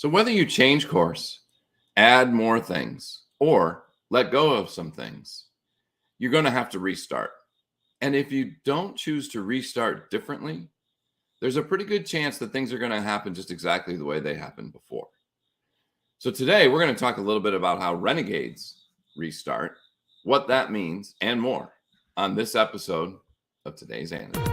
So whether you change course, add more things, or let go of some things, you're going to have to restart. And if you don't choose to restart differently, there's a pretty good chance that things are going to happen just exactly the way they happened before. So today we're going to talk a little bit about how renegades restart, what that means, and more on this episode of today's Antidote.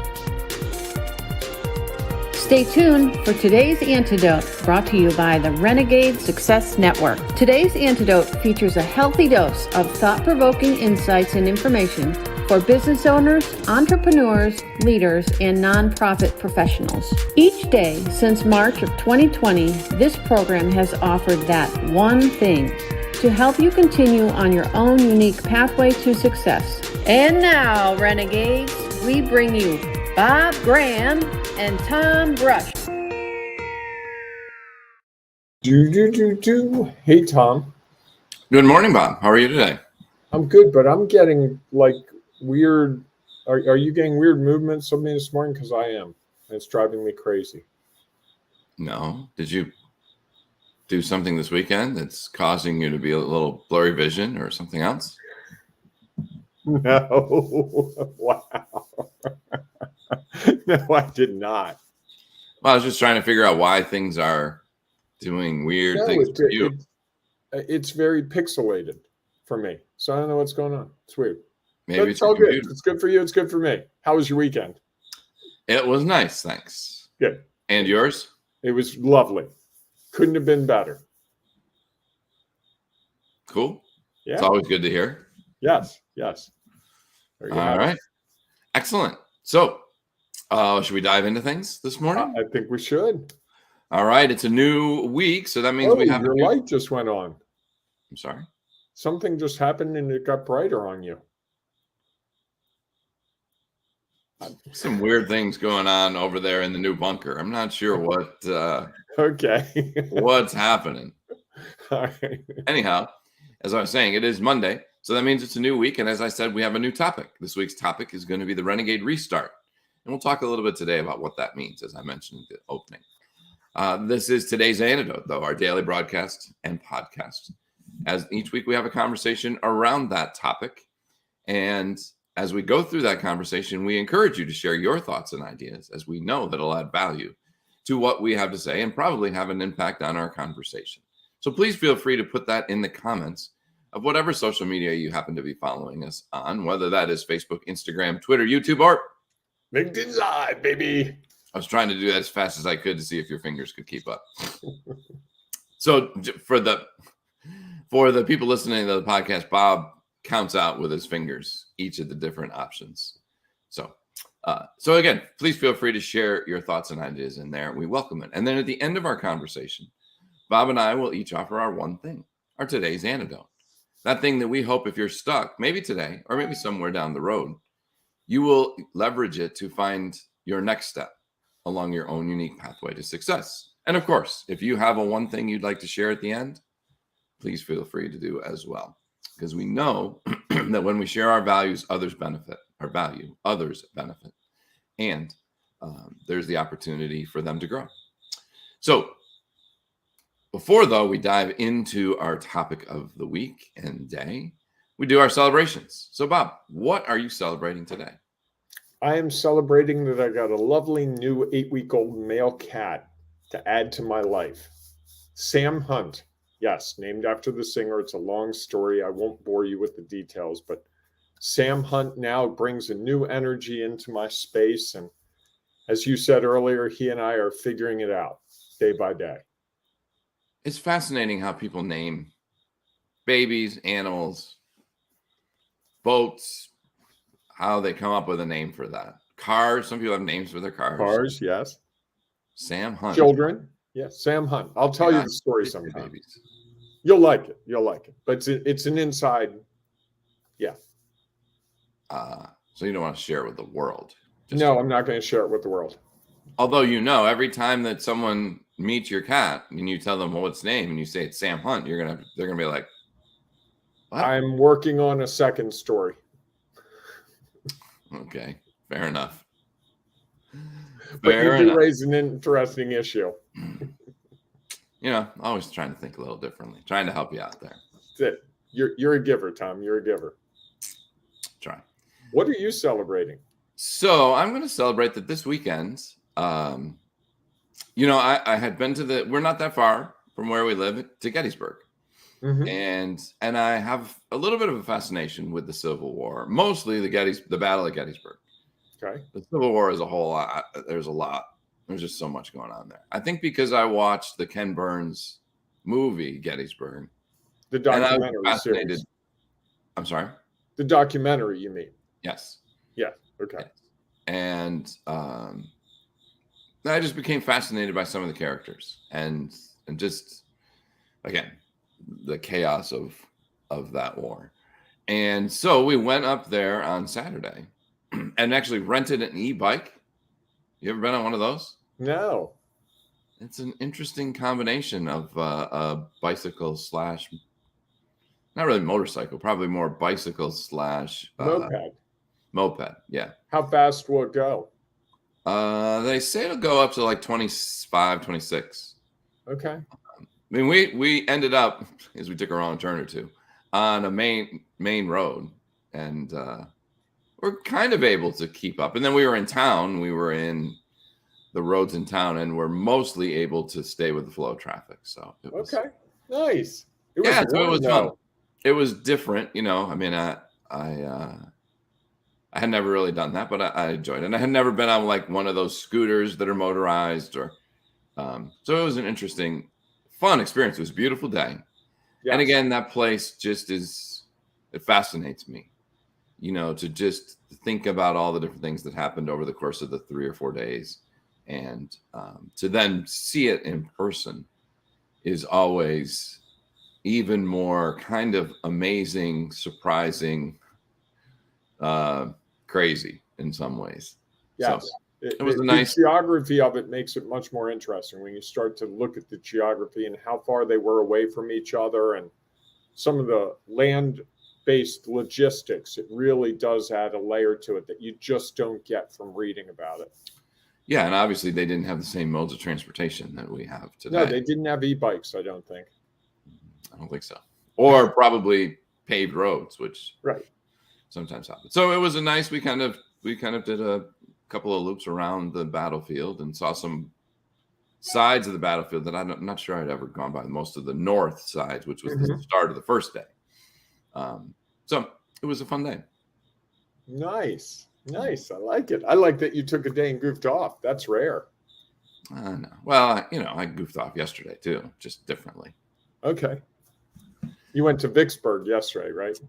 Stay tuned for today's Antidote, brought to you by the Renegade Success Network. Today's Antidote features a healthy dose of thought-provoking insights and information for business owners, entrepreneurs, leaders, and nonprofit professionals. Each day since March of 2020, this program has offered that one thing to help you continue on your own unique pathway to success. And now, Renegades, we bring you Bob Graham and Tom Brush. Hey, Tom. Good morning, Bob. How are you today? I'm good, but I'm getting like weird. Are you getting weird movements of me this morning? Because I am. And it's driving me crazy. No. Did you do something this weekend that's causing you to be a little blurry vision or something else? No. Wow. No, I did not. Well, I was just trying to figure out why things are doing weird things to you. It's very pixelated for me. So I don't know what's going on. It's weird. Maybe it's all good. It's good for you. It's good for me. How was your weekend? It was nice, thanks. Good. And yours? It was lovely. Couldn't have been better. Cool. Yeah. It's always good to hear. Yes. All right. Excellent. So, should we dive into things this morning? I think we should. All right. It's a new week, so that means we have your light just went on. I'm sorry. Something just happened and it got brighter on you. Some weird things going on over there in the new bunker. I'm not sure what okay. what's happening. All right. Anyhow, as I was saying, it is Monday, so that means it's a new week. And as I said, we have a new topic. This week's topic is going to be the Renegade Restart. And we'll talk a little bit today about what that means, as I mentioned in the opening. This is today's Antidote, though, our daily broadcast and podcast. As each week we have a conversation around that topic. And as we go through that conversation, we encourage you to share your thoughts and ideas, as we know that it'll add value to what we have to say and probably have an impact on our conversation. So please feel free to put that in the comments of whatever social media you happen to be following us on, whether that is Facebook, Instagram, Twitter, YouTube, or LinkedIn Live, baby. I was trying to do that as fast as I could to see if your fingers could keep up. So for the people listening to the podcast, Bob counts out with his fingers each of the different options. So again, please feel free to share your thoughts and ideas in there. We welcome it. And then at the end of our conversation, Bob and I will each offer our one thing, our today's antidote. That thing that we hope, if you're stuck, maybe today or maybe somewhere down the road, you will leverage it to find your next step along your own unique pathway to success. And of course, if you have a one thing you'd like to share at the end, please feel free to do as well. Because we know that when we share our values, others benefit. Our value, others benefit. And there's the opportunity for them to grow. So before, though, we dive into our topic of the week and day, we do our celebrations. So, Bob, what are you celebrating today? I am celebrating that I got a lovely new 8-week-old male cat to add to my life. Sam Hunt. Yes, named after the singer. It's a long story. I won't bore you with the details, but Sam Hunt now brings a new energy into my space. And as you said earlier, he and I are figuring it out day by day. It's fascinating how people name babies, animals, boats, how they come up with a name for that. Cars, some people have names for their cars. Cars, yes. Sam Hunt. Children, yes, Sam Hunt. I'll tell you the story sometime. Babies. You'll like it. But it's an inside, yeah. So you don't want to share it with the world. No, I'm not going to share it with the world. Although, every time that someone meets your cat and you tell them, well, what's its name, and you say it's Sam Hunt, they're gonna be like, what? I'm working on a second story. Okay, fair enough. But you do raise an interesting issue. always trying to think a little differently, trying to help you out there. That's it. You're a giver, Tom. You're a giver. Try. What are you celebrating? So I'm going to celebrate that this weekend. I had been we're not that far from where we live, to Gettysburg. Mm-hmm. And I have a little bit of a fascination with the Civil War, mostly the Battle of Gettysburg. Okay. The Civil War as a whole, there's a lot. There's just so much going on there. I think because I watched the Ken Burns movie, Gettysburg. The documentary and I was fascinated. series. I'm sorry? The documentary, you mean? Yes. Yeah. Okay. Yes. And I just became fascinated by some of the characters and just, again, the chaos of that war. And so we went up there on Saturday and actually rented an e-bike. You ever been on one of those? No. It's an interesting combination of a bicycle / not really motorcycle, probably more bicycle / moped. Yeah. How fast will it go? They say it'll go up to like 25, 26. Okay. I mean, we ended up, as we took a wrong turn or two, on a main road, and we're kind of able to keep up. And then we were in town. We were in the roads in town, and we're mostly able to stay with the flow of traffic. So it was, okay, nice. It was fun. It was different, I mean, I had never really done that, but I enjoyed it. And I had never been on like one of those scooters that are motorized, or so it was an interesting, fun experience. It was a beautiful day. Yes. And again, that place just it fascinates me, to just think about all the different things that happened over the course of the 3 or 4 days, and to then see it in person is always even more kind of amazing, surprising, crazy in some ways. Yes. So it was a nice geography of it makes it much more interesting when you start to look at the geography and how far they were away from each other and some of the land-based logistics. It really does add a layer to it that you just don't get from reading about it. Yeah, and obviously they didn't have the same modes of transportation that we have today. No, they didn't have e-bikes, I don't think. I don't think so. Or probably paved roads, which sometimes happens. So it was a nice. We kind of did a couple of loops around the battlefield and saw some sides of the battlefield that I'm not sure I'd ever gone by. Most of the north sides, which was the start of the first day. So it was a fun day. Nice. I like it. I like that you took a day and goofed off. That's rare. I know. Well, I goofed off yesterday too, just differently. Okay. You went to Vicksburg yesterday, right?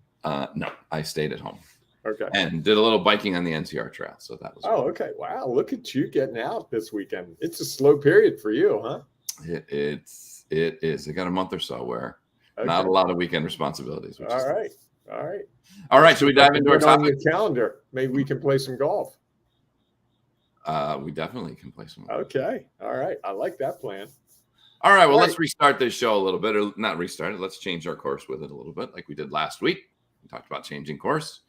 No, I stayed at home. Okay. And did a little biking on the NCR trail. So that was fun. Okay. Wow. Look at you getting out this weekend. It's a slow period for you, huh? It is. I got a month or so where not a lot of weekend responsibilities. All right. Should we dive into our topic? On your calendar. Maybe we can play some golf. We definitely can play some golf. Okay. All right. I like that plan. All right. Well, let's restart this show a little bit, or not restart it. Let's change our course with it a little bit, like we did last week. We talked about changing course.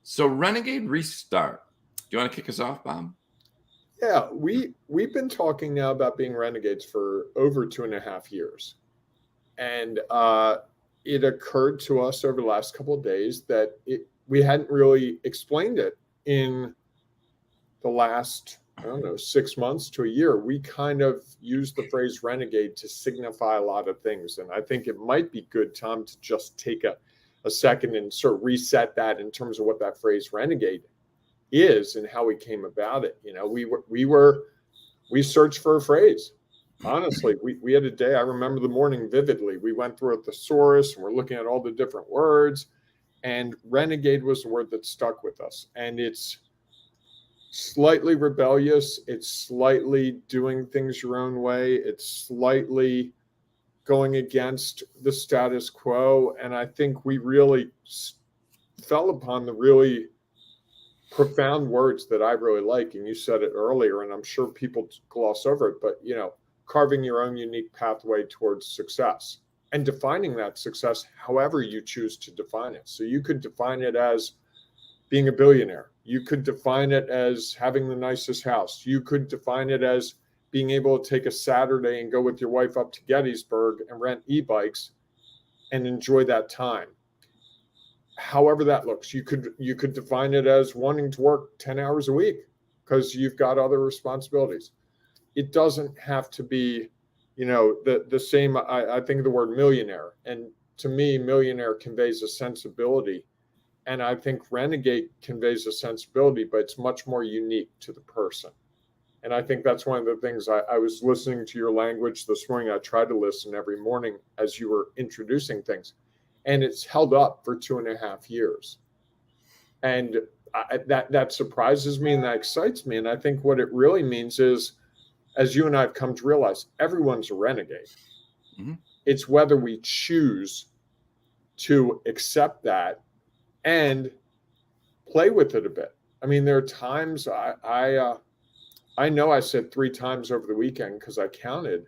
So, Renegade Restart. Do you want to kick us off, Bob? Yeah, we've been talking now about being renegades for over 2.5 years, and it occurred to us over the last couple of days that we hadn't really explained it in the last 6 months to a year. We kind of used the phrase renegade to signify a lot of things. And I think it might be good, Tom, to just take a second and sort of reset that in terms of what that phrase renegade is and how we came about it. We searched for a phrase. Honestly, we had a day, I remember the morning vividly. We went through a thesaurus and we're looking at all the different words, and renegade was the word that stuck with us. And it's slightly rebellious. It's slightly doing things your own way. It's slightly going against the status quo. And I think we really fell upon the really profound words that I really like. And you said it earlier, and I'm sure people gloss over it, but carving your own unique pathway towards success and defining that success however you choose to define it. So you could define it as being a billionaire. You could define it as having the nicest house. You could define it as being able to take a Saturday and go with your wife up to Gettysburg and rent e-bikes and enjoy that time. However that looks, you could define it as wanting to work 10 hours a week because you've got other responsibilities. It doesn't have to be, the same. I think of the word millionaire, and to me, millionaire conveys a sensibility. And I think Renegade conveys a sensibility, but it's much more unique to the person. And I think that's one of the things. I was listening to your language this morning. I try to listen every morning as you were introducing things. And it's held up for 2.5 years. And that surprises me and that excites me. And I think what it really means is, as you and I have come to realize, everyone's a renegade. Mm-hmm. It's whether we choose to accept that and play with it a bit. I mean, there are times I know I said 3 times over the weekend, because I counted,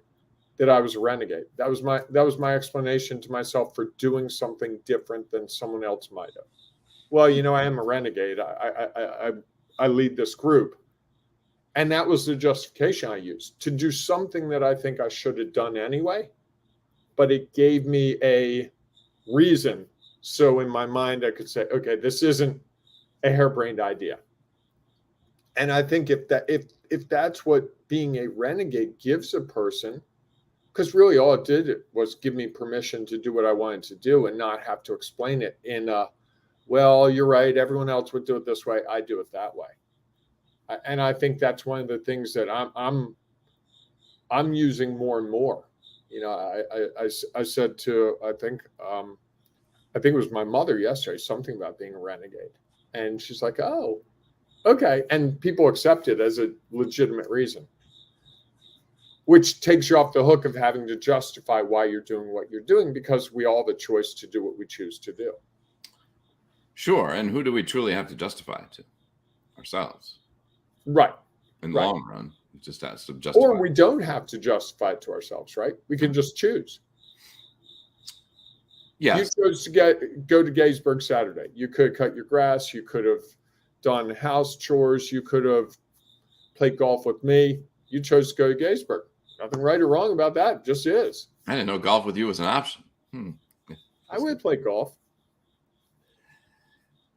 that I was a renegade. That was my explanation to myself for doing something different than someone else might have. Well, I am a renegade. I lead this group. And that was the justification I used, to do something that I think I should have done anyway. But it gave me a reason. So in my mind, I could say, okay, this isn't a harebrained idea. And I think if that's what being a renegade gives a person, because really all it did was give me permission to do what I wanted to do and not have to explain it in well, you're right, everyone else would do it this way, I do it that way. And I think that's one of the things that I'm using more and more. I said to, I think it was my mother yesterday, something about being a renegade. And she's like, oh, okay. And people accept it as a legitimate reason, which takes you off the hook of having to justify why you're doing what you're doing, because we all have a choice to do what we choose to do. Sure. And who do we truly have to justify it to? Ourselves. Right. In the long run, it just has to justify. Or we don't have to justify it to ourselves, right? We can just choose. Yes. You chose to go to Gettysburg Saturday. You could cut your grass. You could have done house chores. You could have played golf with me. You chose to go to Gettysburg. Nothing right or wrong about that. It just is. I didn't know golf with you was an option. I would play golf.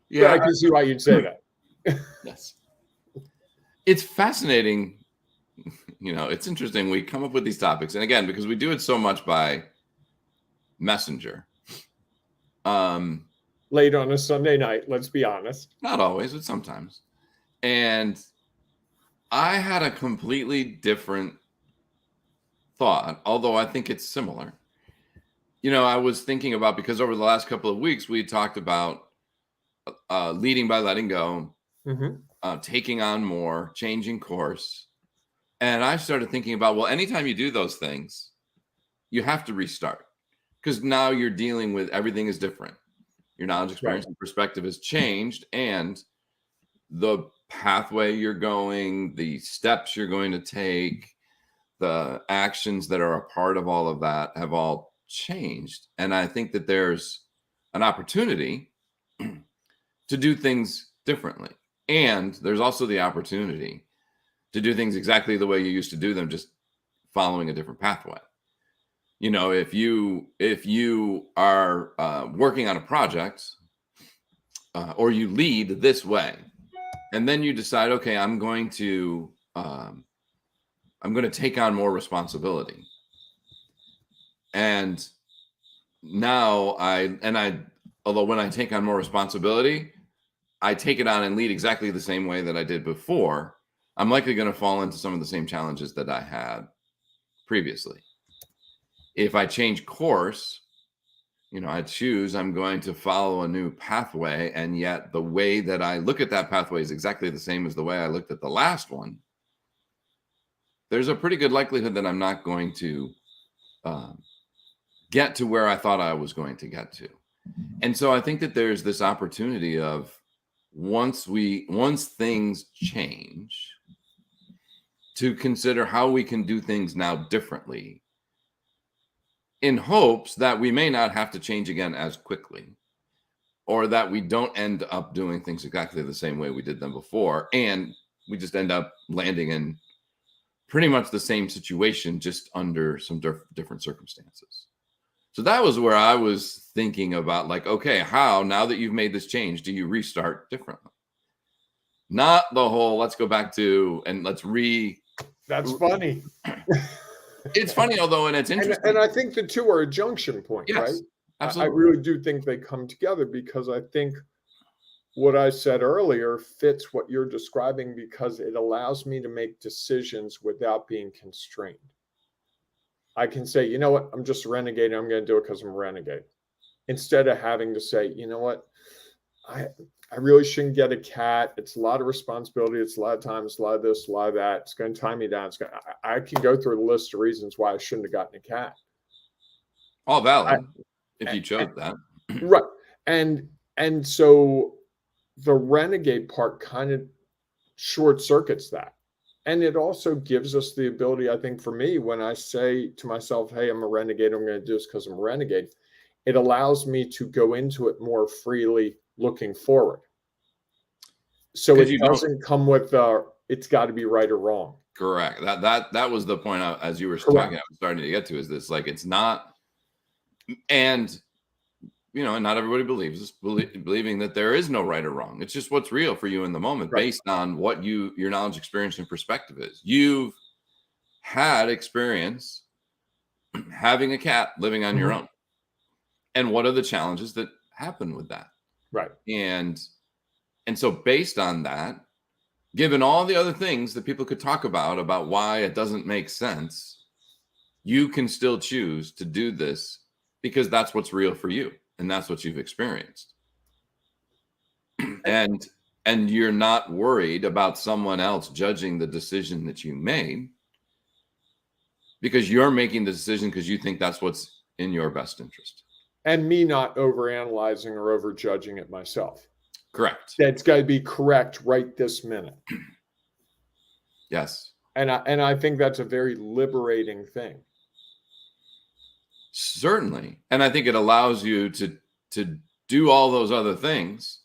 Yeah, I can see why you'd say that. Yes. It's fascinating. It's interesting. We come up with these topics. And again, because we do it so much by messenger. Late on a Sunday night, let's be honest. Not always, but sometimes. And I had a completely different thought, although I think it's similar. I was thinking about, because over the last couple of weeks, we talked about leading by letting go, taking on more, changing course. And I started thinking about, well, anytime you do those things, you have to restart, because now you're dealing with everything is different. Your knowledge, experience, and perspective has changed, and the pathway you're going, the steps you're going to take, the actions that are a part of all of that have all changed. And I think that there's an opportunity to do things differently. And there's also the opportunity to do things exactly the way you used to do them, just following a different pathway. If you are working on a project or you lead this way, and then you decide, okay, I'm going to take on more responsibility. And now although when I take on more responsibility, I take it on and lead exactly the same way that I did before, I'm likely going to fall into some of the same challenges that I had previously. If I change course, I choose I'm going to follow a new pathway, and yet the way that I look at that pathway is exactly the same as the way I looked at the last one, there's a pretty good likelihood that I'm not going to get to where I thought I was going to get to. And so I think that there's this opportunity of once things change, to consider how we can do things now differently, in hopes that we may not have to change again as quickly, or that we don't end up doing things exactly the same way we did them before, and we just end up landing in pretty much the same situation, just under some different circumstances. So that was where I was thinking about, like, okay, how, now that you've made this change, do you restart differently? Not the whole, let's go back to, and let's That's funny. It's funny, although, and it's interesting. And I think the two are a junction point, Yes, right? absolutely. I really do think they come together, because I think what I said earlier fits what you're describing, because it allows me to make decisions without being constrained. I can say, you know what, I'm just a renegade. I'm going to do it because I'm a renegade. Instead of having to say, you know what, I really shouldn't get a cat. It's a lot of responsibility. It's a lot of time. It's a lot of this, a lot of that. It's going to tie me down. I can go through a list of reasons why I shouldn't have gotten a cat. All valid, if you chose that. Right. And so the renegade part kind of short circuits that. And it also gives us the ability, I think, for me, when I say to myself, hey, I'm a renegade, I'm going to do this because I'm a renegade, it allows me to go into it more freely looking forward. So it doesn't come with it's got to be right or wrong. Correct. That was the point, as you were talking, I was starting to get to, is this, like, it's not, and and not everybody believes this, believing that there is no right or wrong. It's just what's real for you in the moment, based on what your knowledge, experience, and perspective is. You've had experience having a cat living on your own, and what are the challenges that happen with that? Right. And so based on that, given all the other things that people could talk about why it doesn't make sense, you can still choose to do this because that's what's real for you. And that's what you've experienced. and you're not worried about someone else judging the decision that you made, because you're making the decision because you think that's what's in your best interest. And me not overanalyzing or overjudging it myself. Correct. That's got to be correct right this minute. Yes. And I think that's a very liberating thing. Certainly. And I think it allows you to do all those other things,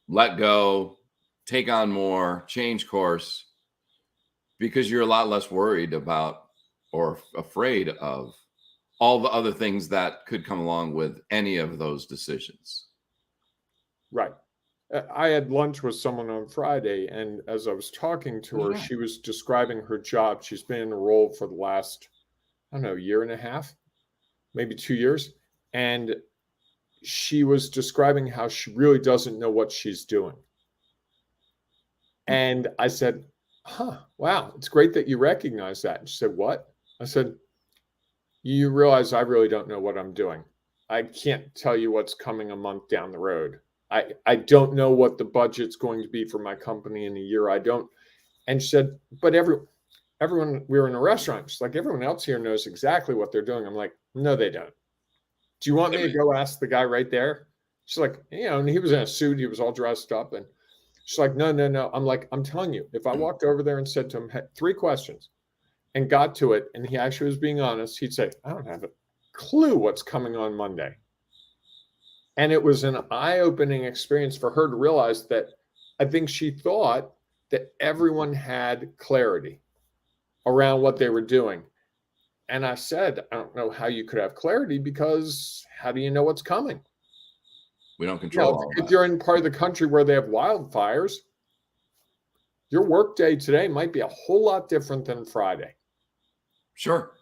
let go, take on more, change course, because you're a lot less worried about or afraid of all the other things that could come along with any of those decisions. Right. I had lunch with someone on Friday, and as I was talking to her, she was describing her job. She's been in a role for the last, I don't know, year and a half, maybe 2 years. And she was describing how she really doesn't know what she's doing. And I said, wow, it's great that you recognize that. And she said, what? I said, you realize I really don't know what I'm doing. I can't tell you what's coming a month down the road. I don't know what the budget's going to be for my company in a year. I don't. And she said, but everyone, we were in a restaurant. She's like, everyone else here knows exactly what they're doing. I'm like, no, they don't. Do you want me to go ask the guy right there? She's like, and he was in a suit. He was all dressed up. And she's like, no. I'm like, I'm telling you, if I walked over there and said to him, hey, 3 questions and got to it, and he actually was being honest, he'd say, I don't have a clue what's coming on Monday. And it was an eye-opening experience for her to realize that I think she thought that everyone had clarity around what they were doing. And I said, I don't know how you could have clarity, because how do you know what's coming? We don't control all if you're in part of the country where they have wildfires, your work day today might be a whole lot different than Friday. Sure.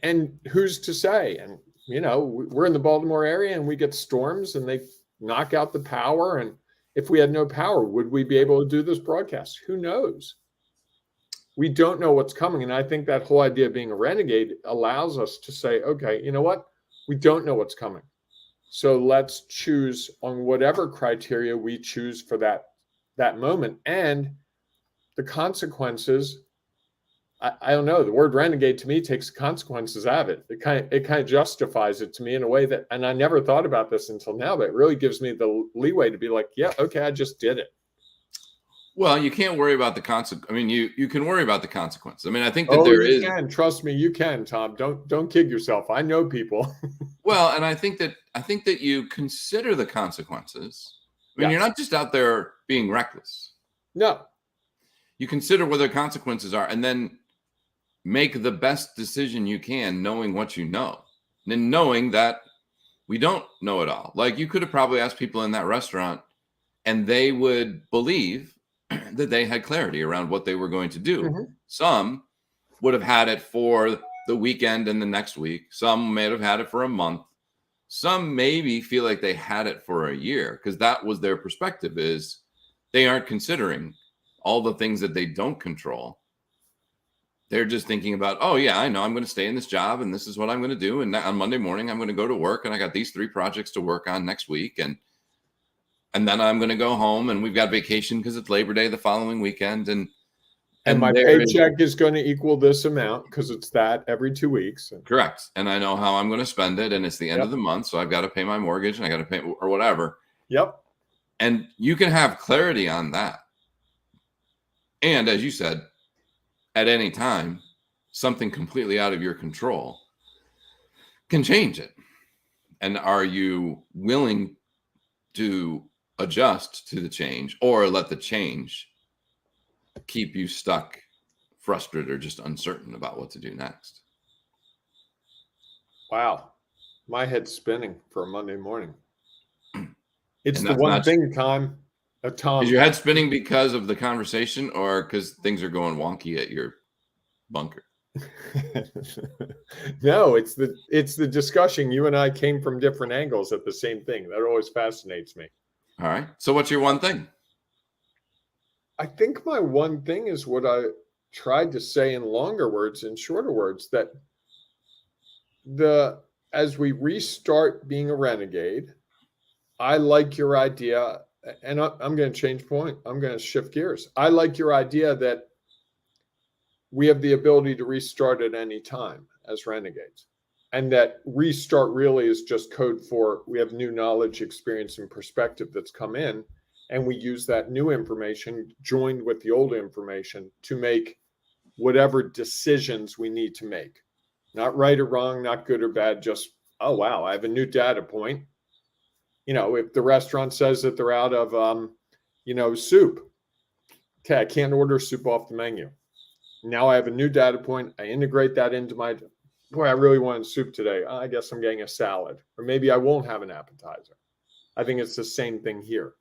And who's to say? And we're in the Baltimore area and we get storms and they knock out the power. And if we had no power, would we be able to do this broadcast? Who knows? We don't know what's coming. And I think that whole idea of being a renegade allows us to say, okay, you know what? We don't know what's coming. So let's choose on whatever criteria we choose for that moment. And the consequences, I don't know, the word renegade to me takes the consequences out of it. It kind of justifies it to me in a way that, and I never thought about this until now, but it really gives me the leeway to be like, yeah, okay, I just did it. Well, you can't worry about the consequence. I mean, you can worry about the consequences. I mean, I think that there is. Can. Trust me, you can, Tom. Don't kid yourself. I know people. Well, and I think that you consider the consequences. I mean, You're not just out there being reckless. No. You consider what the consequences are, and then make the best decision you can, knowing what you know, and knowing that we don't know it all. Like, you could have probably asked people in that restaurant, and they would believe that they had clarity around what they were going to do. Mm-hmm. Some would have had it for the weekend and the next week. Some may have had it for a month. Some maybe feel like they had it for a year, because that was their perspective, is they aren't considering all the things that they don't control. They're just thinking about, oh yeah, I know I'm going to stay in this job and this is what I'm going to do. And on Monday morning, I'm going to go to work and I got these 3 projects to work on next week. And then I'm going to go home and we've got vacation because it's Labor Day the following weekend. And my paycheck is going to equal this amount because it's that every 2 weeks. Correct. And I know how I'm going to spend it. And it's the end of the month. So I've got to pay my mortgage and I got to pay or whatever. Yep. And you can have clarity on that. And as you said, at any time, something completely out of your control can change it. And are you willing to adjust to the change, or let the change keep you stuck, frustrated, or just uncertain about what to do next? Wow. My head's spinning for a Monday morning. It's the one thing, Tom. Is your head spinning because of the conversation, or because things are going wonky at your bunker? No, it's the discussion. You and I came from different angles at the same thing. That always fascinates me. All right. So what's your one thing? I think my one thing is what I tried to say in longer words and shorter words, that as we restart being a renegade, I like your idea. And I'm going to change point. I'm going to shift gears. I like your idea that we have the ability to restart at any time as renegades. And that restart really is just code for we have new knowledge, experience, and perspective that's come in. And we use that new information joined with the old information to make whatever decisions we need to make. Not right or wrong, not good or bad, just, oh, wow, I have a new data point. You know, if the restaurant says that they're out of, soup, okay, I can't order soup off the menu. Now I have a new data point. I integrate that into my, boy, I really wanted soup today. I guess I'm getting a salad, or maybe I won't have an appetizer. I think it's the same thing here.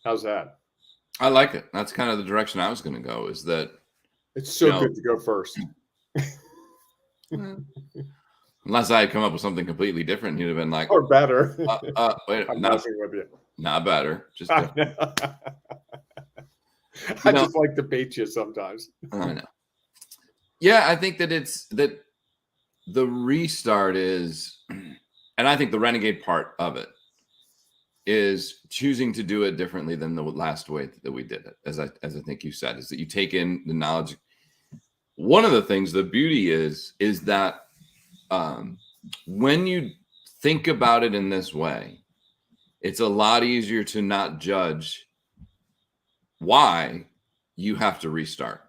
How's that? I like it. That's kind of the direction I was going to go, is that it's so good to go first. Unless I had come up with something completely different, you'd have been like, or better. Wait, I'm messing with you. Not better. Just I just like to bait you sometimes. I know. Yeah, I think that the restart is, and I think the renegade part of it is choosing to do it differently than the last way that we did it. As I think you said, is that you take in the knowledge. One of the things, the beauty is that when you think about it in this way, it's a lot easier to not judge why you have to restart.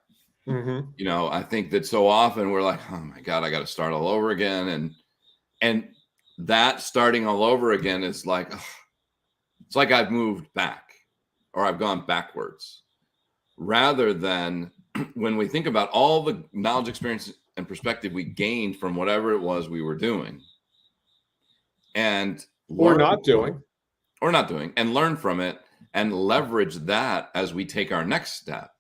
Mm-hmm. You know, I think that so often we're like, oh my God, I got to start all over again. And that starting all over again is like, it's like I've moved back or I've gone backwards, rather than when we think about all the knowledge, experience, and perspective we gained from whatever it was we were doing, and not doing, and learn from it and leverage that as we take our next step.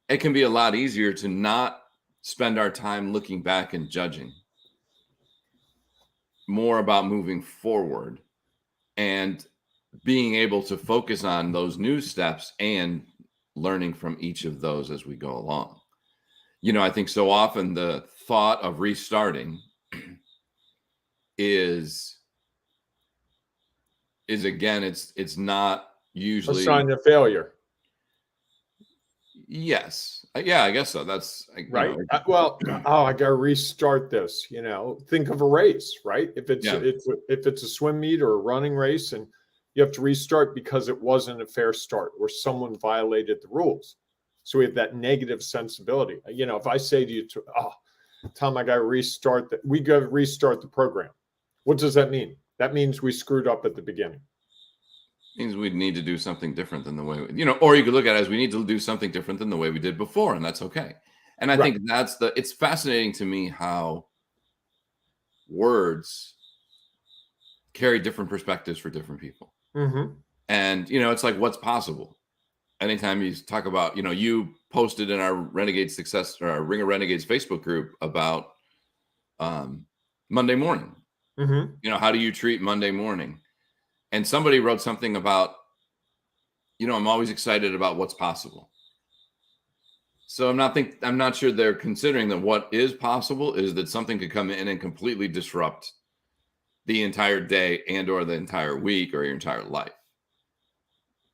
It can be a lot easier to not spend our time looking back and judging, more about moving forward and being able to focus on those new steps and learning from each of those as we go along. You know, I think so often the thought of restarting is again, it's not usually a sign of failure. Yes. Yeah, I guess so. That's right. I got to restart this. You know, think of a race, right? If it's a swim meet or a running race, and you have to restart because it wasn't a fair start or someone violated the rules. So we have that negative sensibility. You know, if I say to you, Tom, I got to restart that. We got to restart the program. What does that mean? That means we screwed up at the beginning. means we need to do something different than the way, or you could look at it as we need to do something different than the way we did before, and that's okay. And I think it's fascinating to me how words carry different perspectives for different people. Mm-hmm. And, it's like, what's possible? Anytime you talk about, you posted in our Renegade Success or our Ring of Renegades Facebook group about Monday morning. Mm-hmm. How do you treat Monday morning? And somebody wrote something about, I'm always excited about what's possible. So I'm not sure they're considering that what is possible is that something could come in and completely disrupt the entire day and or the entire week or your entire life.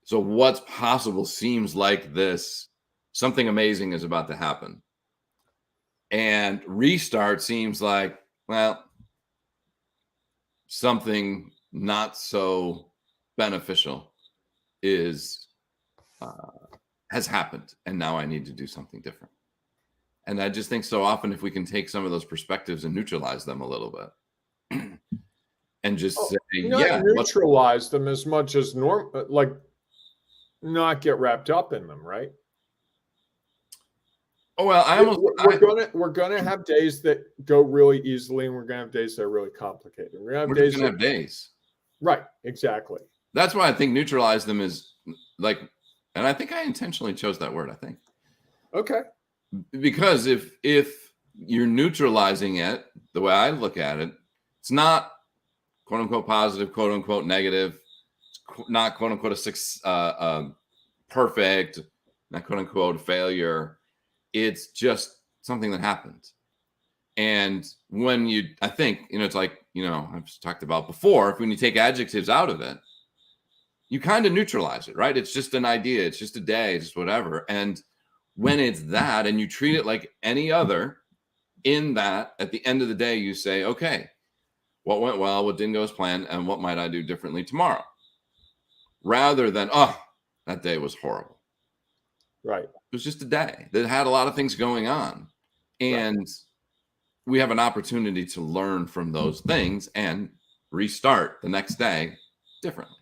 So what's possible seems like this, something amazing is about to happen. And restart seems like, well, something not so beneficial has happened, and now I need to do something different. And I just think so often if we can take some of those perspectives and neutralize them a little bit and just say, neutralize them as much as not get wrapped up in them, right? Oh, well, we're gonna have days that go really easily, and we're gonna have days that are really complicated. We're gonna have days. Right, exactly. That's why I think neutralize them is like, and I think I intentionally chose that word, I think. Okay. Because if you're neutralizing it, the way I look at it, it's not quote unquote positive, quote unquote negative, it's not quote unquote perfect, not quote unquote failure. It's just something that happened. And when I think, it's like, I've talked about before, when you take adjectives out of it, you kind of neutralize it, right? It's just an idea. It's just a day, it's just whatever. And when it's that, and you treat it like any other, in that, at the end of the day, you say, okay, what went well, what didn't go as planned, and what might I do differently tomorrow? Rather than, that day was horrible. Right. It was just a day that had a lot of things going on. And we have an opportunity to learn from those things and restart the next day differently.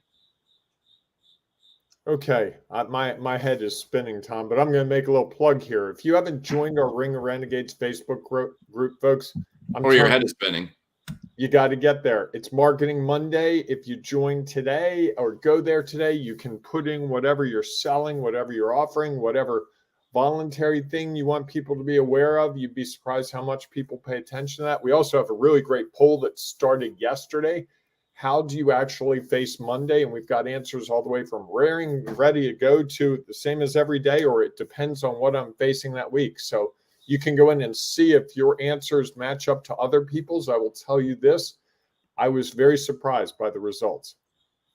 Okay, my head is spinning, Tom, but I'm going to make a little plug here. If you haven't joined our Ring of Renegades Facebook group, folks, your head is spinning. You got to get there. It's Marketing Monday. If you join today or go there today, you can put in whatever you're selling, whatever you're offering, whatever voluntary thing you want people to be aware of. You'd be surprised how much people pay attention to that. We also have a really great poll that started yesterday. How do you actually face Monday? And we've got answers all the way from raring, ready to go to the same as every day, or it depends on what I'm facing that week. So you can go in and see if your answers match up to other people's. I will tell you this. I was very surprised by the results.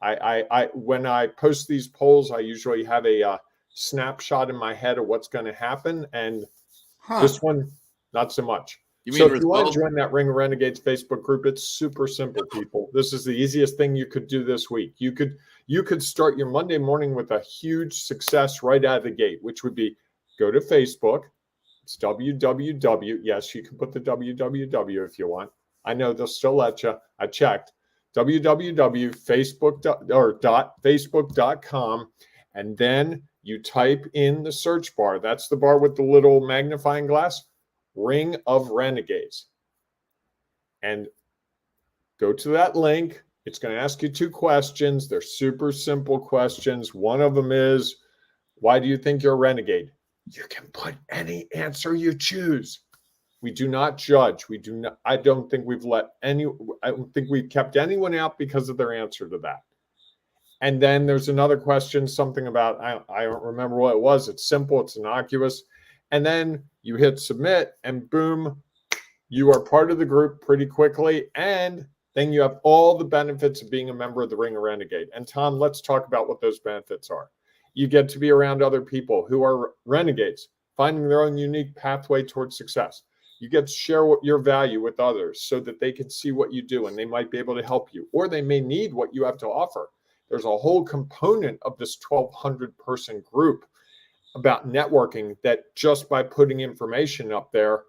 I when I post these polls, I usually have a snapshot in my head of what's going to happen. And this one, not so much. If you want to join that Ring of Renegades Facebook group, it's super simple, people. This is the easiest thing you could do this week. You could start your Monday morning with a huge success right out of the gate, which would be go to Facebook. It's www. Yes, you can put the www if you want. I know they'll still let you. I checked. www.facebook.com, and then you type in the search bar. That's the bar with the little magnifying glass. Ring of Renegades, and go to that link. It's going to ask you 2 questions. They're super simple questions. One of them is, why do you think you're a renegade? You can put any answer you choose. We do not judge. I don't think we've kept anyone out because of their answer to that. And then there's another question, something about, I don't remember what it was. It's simple, it's innocuous. And then you hit submit, and boom, you are part of the group pretty quickly. And then you have all the benefits of being a member of the Ring of Renegade. And Tom, let's talk about what those benefits are. You get to be around other people who are renegades, finding their own unique pathway towards success. You get to share your value with others so that they can see what you do and they might be able to help you, or they may need what you have to offer. There's a whole component of this 1,200 person group about networking that just by putting information up there,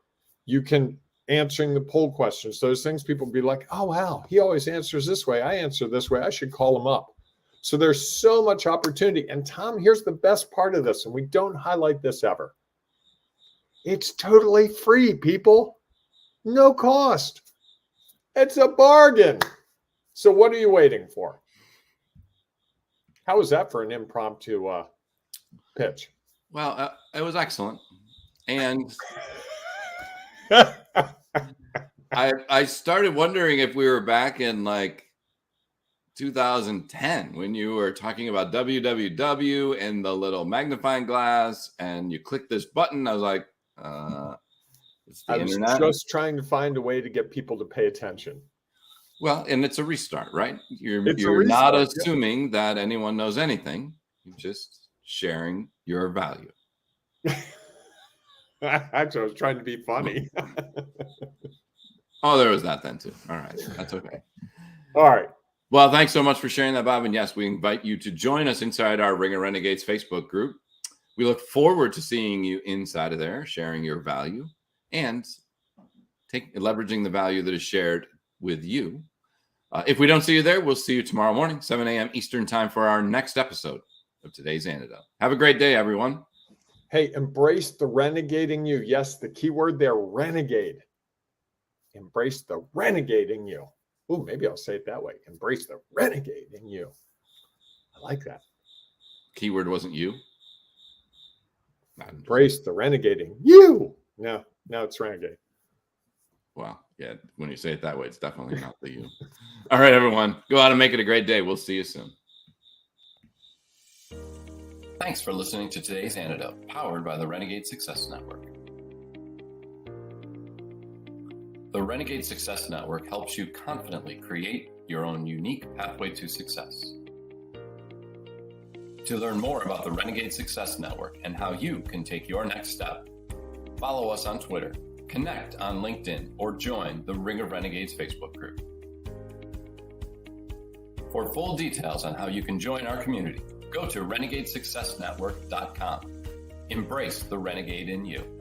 you can answering the poll questions. Those things people be like, oh, wow, he always answers this way. I answer this way. I should call him up. So there's so much opportunity. And Tom, here's the best part of this, and we don't highlight this ever. It's totally free, people. No cost. It's a bargain. So what are you waiting for? How was that for an impromptu pitch? Well, it was excellent. And I started wondering if we were back in like 2010 when you were talking about www and the little magnifying glass and you click this button. I was like, it's the internet. I was just trying to find a way to get people to pay attention. Well, and it's a restart, right? You're restart, not assuming that anyone knows anything. You're just sharing your value. Actually, I was trying to be funny. Oh, there was that then too. All right. That's okay. All right. Well, thanks so much for sharing that, Bob. And yes, we invite you to join us inside our Ring of Renegades Facebook group. We look forward to seeing you inside of there, sharing your value and leveraging the value that is shared with you. If we don't see you there, we'll see you tomorrow morning, 7 a.m. Eastern time for our next episode of today's Antidote. Have a great day, everyone. Hey, embrace the renegade in you. Yes, the key word there, renegade. Embrace the renegade in you. Oh, maybe I'll say it that way. Embrace the renegade in you. I like that. Keyword wasn't you. Embrace the renegade in you. No, it's renegade. Wow. Yeah. When you say it that way, it's definitely not the you. All right, everyone. Go out and make it a great day. We'll see you soon. Thanks for listening to today's Antidote, powered by the Renegade Success Network. The Renegade Success Network helps you confidently create your own unique pathway to success. To learn more about the Renegade Success Network and how you can take your next step, follow us on Twitter, connect on LinkedIn, or join the Ring of Renegades Facebook group. For full details on how you can join our community, go to renegadesuccessnetwork.com. Embrace the renegade in you.